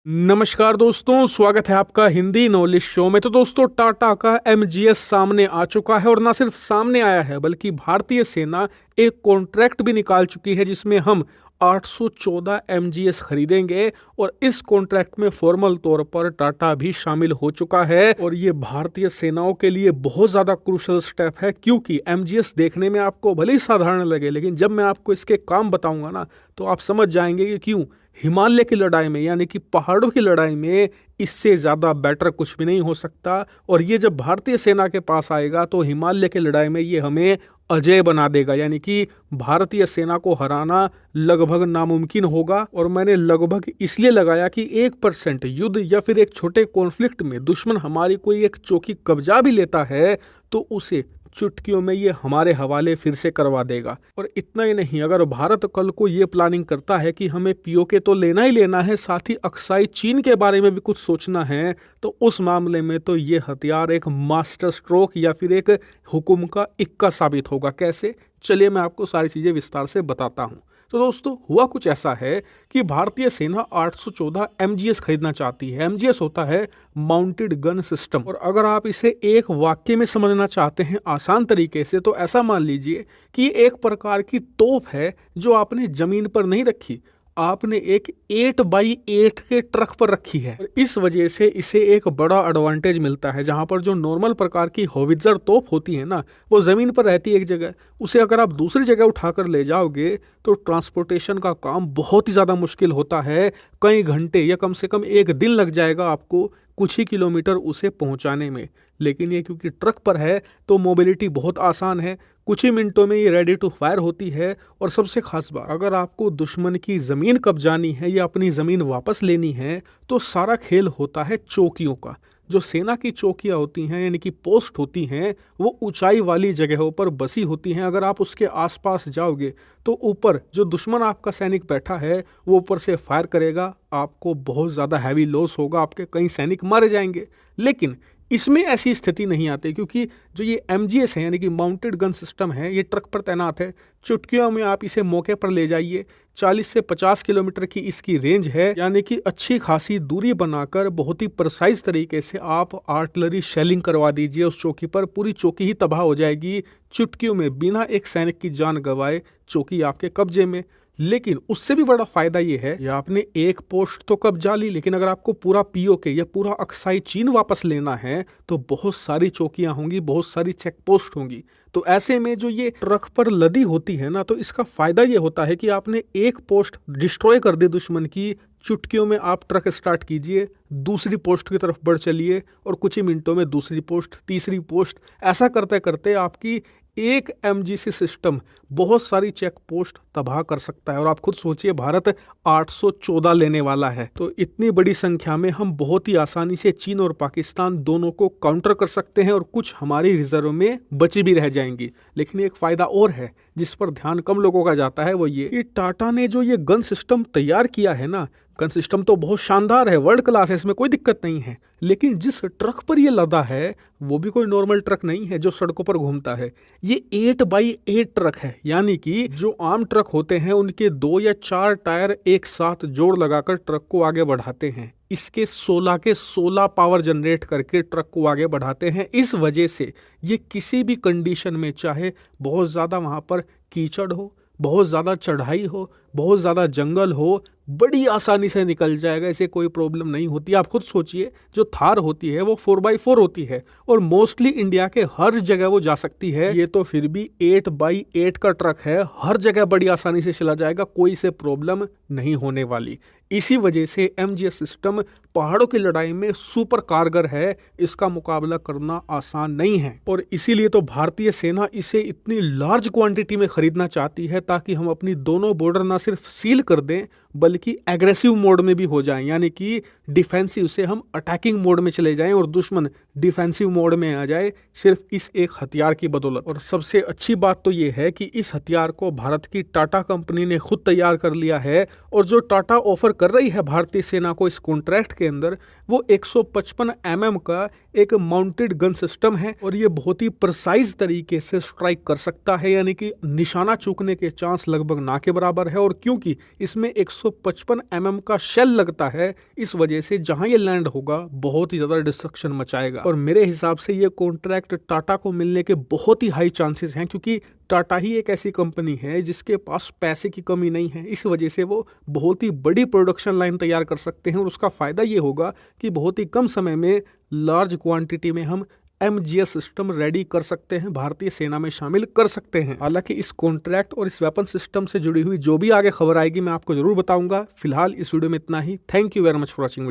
नमस्कार दोस्तों, स्वागत है आपका हिंदी नॉलेज शो में। तो दोस्तों, टाटा का MGS सामने आ चुका है और ना सिर्फ सामने आया है बल्कि भारतीय सेना एक कॉन्ट्रैक्ट भी निकाल चुकी है जिसमें हम 814 MGS खरीदेंगे। और इस कॉन्ट्रैक्ट में फॉर्मल तौर पर टाटा भी शामिल हो चुका है और ये भारतीय सेनाओं के लिए बहुत ज़्यादा क्रूशल स्टेप है, क्योंकि MGS देखने में आपको भले ही साधारण लगे, लेकिन जब मैं आपको इसके काम बताऊंगा ना तो आप समझ जाएंगे कि क्यों हिमालय की लड़ाई में, यानी कि पहाड़ों की लड़ाई में, इससे ज़्यादा बेटर कुछ भी नहीं हो सकता। और ये जब भारतीय सेना के पास आएगा तो हिमालय की लड़ाई में ये हमें अजेय बना देगा, यानी कि भारतीय सेना को हराना लगभग नामुमकिन होगा। और मैंने लगभग इसलिए लगाया कि 1% युद्ध या फिर एक छोटे कॉन्फ्लिक्ट में दुश्मन हमारी कोई एक चौकी कब्जा भी लेता है तो उसे चुटकियों में ये हमारे हवाले फिर से करवा देगा। और इतना ही नहीं, अगर भारत कल को ये प्लानिंग करता है कि हमें POK तो लेना ही लेना है, साथ ही अक्साई चीन के बारे में भी कुछ सोचना है, तो उस मामले में तो ये हथियार एक मास्टर स्ट्रोक या फिर एक हुक्म का इक्का साबित होगा। कैसे? चलिए मैं आपको सारी चीज़ें विस्तार से बताता हूँ। तो दोस्तों, हुआ कुछ ऐसा है कि भारतीय सेना 814 MGS खरीदना चाहती है। MGS होता है माउंटेड गन सिस्टम। और अगर आप इसे एक वाक्य में समझना चाहते हैं आसान तरीके से, तो ऐसा मान लीजिए कि एक प्रकार की तोप है जो आपने जमीन पर नहीं रखी, आपने एक 8x8 के ट्रक पर रखी है। इस वजह से इसे एक बड़ा एडवांटेज मिलता है। जहां पर जो नॉर्मल प्रकार की होवित्जर तोप होती है ना, वो जमीन पर रहती है एक जगह, उसे अगर आप दूसरी जगह उठाकर ले जाओगे तो ट्रांसपोर्टेशन का काम बहुत ही ज़्यादा मुश्किल होता है। कई घंटे या कम से कम एक दिन लग जाएगा आपको कुछ ही किलोमीटर उसे पहुंचाने में। लेकिन ये क्योंकि ट्रक पर है तो मोबिलिटी बहुत आसान है, कुछ ही मिनटों में ये रेडी टू फायर होती है। और सबसे खास बात, अगर आपको दुश्मन की ज़मीन कब्जानी है या अपनी ज़मीन वापस लेनी है तो सारा खेल होता है चौकियों का। जो सेना की चौकियाँ होती हैं, यानी कि पोस्ट होती हैं, वो ऊंचाई वाली जगहों पर बसी होती हैं। अगर आप उसके आसपास जाओगे तो ऊपर जो दुश्मन आपका सैनिक बैठा है वो ऊपर से फायर करेगा, आपको बहुत ज़्यादा हैवी लॉस होगा, आपके कई सैनिक मारे जाएंगे। लेकिन इसमें ऐसी स्थिति नहीं आती, क्योंकि जो ये MGS है, यानी कि माउंटेड गन सिस्टम है, ये ट्रक पर तैनात है। चुटकियों में आप इसे मौके पर ले जाइए। 40 से 50 किलोमीटर की इसकी रेंज है, यानी कि अच्छी खासी दूरी बनाकर बहुत ही प्रिसाइज तरीके से आप आर्टिलरी शेलिंग करवा दीजिए उस चौकी पर, पूरी चौकी ही तबाह हो जाएगी चुटकियों में, बिना एक सैनिक की जान गंवाए चौकी आपके कब्जे में। लेकिन उससे भी बड़ा फायदा ये है, या आपने एक पोस्ट तो कब्जा ली, लेकिन अगर आपको पूरा POK या पूरा अक्साई चीन वापस लेना है तो बहुत सारी चौकियां होंगी, बहुत सारी चेक पोस्ट होंगी। तो ऐसे में जो ये ट्रक पर लदी होती है ना, तो इसका फायदा ये होता है कि आपने एक पोस्ट डिस्ट्रॉय कर दी दुश्मन की, चुटकियों में आप ट्रक स्टार्ट कीजिए, दूसरी पोस्ट की तरफ बढ़ चलिए और कुछ ही मिनटों में दूसरी पोस्ट, तीसरी पोस्ट, ऐसा करते करते आपकी एक MGC सिस्टम बहुत सारी चेक पोस्ट तबाह कर सकता है। और आप खुद सोचिए, भारत 814 लेने वाला है, तो इतनी बड़ी संख्या में हम बहुत ही आसानी से चीन और पाकिस्तान दोनों को काउंटर कर सकते हैं और कुछ हमारी रिजर्व में बची भी रह जाएंगी। लेकिन एक फायदा और है जिस पर ध्यान कम लोगों का जाता है, वो ये कि टाटा ने जो ये गन सिस्टम तैयार किया है ना, गन सिस्टम तो बहुत शानदार है, वर्ल्ड क्लास है, इसमें कोई दिक्कत नहीं है। लेकिन जिस ट्रक पर ये लदा है वो भी कोई नॉर्मल ट्रक नहीं है जो सड़कों पर घूमता है। ये 8x8 ट्रक है, यानी कि जो आम ट्रक होते हैं उनके 2 या 4 टायर एक साथ जोड़ लगाकर ट्रक को आगे बढ़ाते हैं। इसके 16 के 16 पावर जनरेट करके ट्रक को आगे बढ़ाते हैं। इस वजह से ये किसी भी कंडीशन में, चाहे बहुत ज़्यादा वहाँ पर कीचड़ हो, बहुत ज़्यादा चढ़ाई हो, बहुत ज़्यादा जंगल हो, बड़ी आसानी से निकल जाएगा, इसे कोई प्रॉब्लम नहीं होती। आप खुद सोचिए, जो थार होती है वो 4x4 होती है और मोस्टली इंडिया के हर जगह वो जा सकती है। ये तो फिर भी 8x8 का ट्रक है, हर जगह बड़ी आसानी से चला जाएगा, कोई से प्रॉब्लम नहीं होने वाली। इसी वजह से MGS सिस्टम पहाड़ों की लड़ाई में सुपर कारगर है, इसका मुकाबला करना आसान नहीं है। और इसीलिए तो भारतीय सेना इसे इतनी लार्ज क्वांटिटी में खरीदना चाहती है, ताकि हम अपनी दोनों बॉर्डर ना सिर्फ सील कर दें बल्कि एग्रेसिव मोड में भी हो जाएं, यानी कि डिफेंसिव से हम अटैकिंग मोड में चले जाएं और दुश्मन डिफेंसिव मोड में आ जाए सिर्फ इस एक हथियार की बदौलत। और सबसे अच्छी बात तो ये है कि इस हथियार को भारत की टाटा कंपनी ने खुद तैयार कर लिया है और जो टाटा ऑफर कर रही है भारतीय सेना को इस कॉन्ट्रैक्ट के अंदर वो 155 mm का एक माउंटेड गन सिस्टम है और ये बहुत ही प्रिसाइज तरीके से स्ट्राइक कर सकता है, यानी कि निशाना चूकने के चांस लगभग ना के बराबर है। और क्योंकि इसमें 155 mm का शेल लगता है, इस वजह से जहां ये लैंड होगा बहुत ही ज्यादा डिस्ट्रक्शन मचाएगा। और मेरे हिसाब से ये कॉन्ट्रैक्ट टाटा को मिलने के बहुत ही हाई चांसेस हैं, क्योंकि टाटा ही एक ऐसी कंपनी है जिसके पास पैसे की कमी नहीं है। इस वजह से वो बहुत ही बड़ी प्रोडक्शन लाइन तैयार कर सकते हैं और उसका फायदा ये होगा कि बहुत ही कम समय में लार्ज क्वांटिटी में हम MGS सिस्टम रेडी कर सकते हैं, भारतीय सेना में शामिल कर सकते हैं। हालांकि इस कॉन्ट्रैक्ट और इस वेपन सिस्टम से जुड़ी हुई जो भी आगे खबर आएगी मैं आपको जरूर बताऊंगा। फिलहाल इस वीडियो में इतना ही। Thank you very much for watching.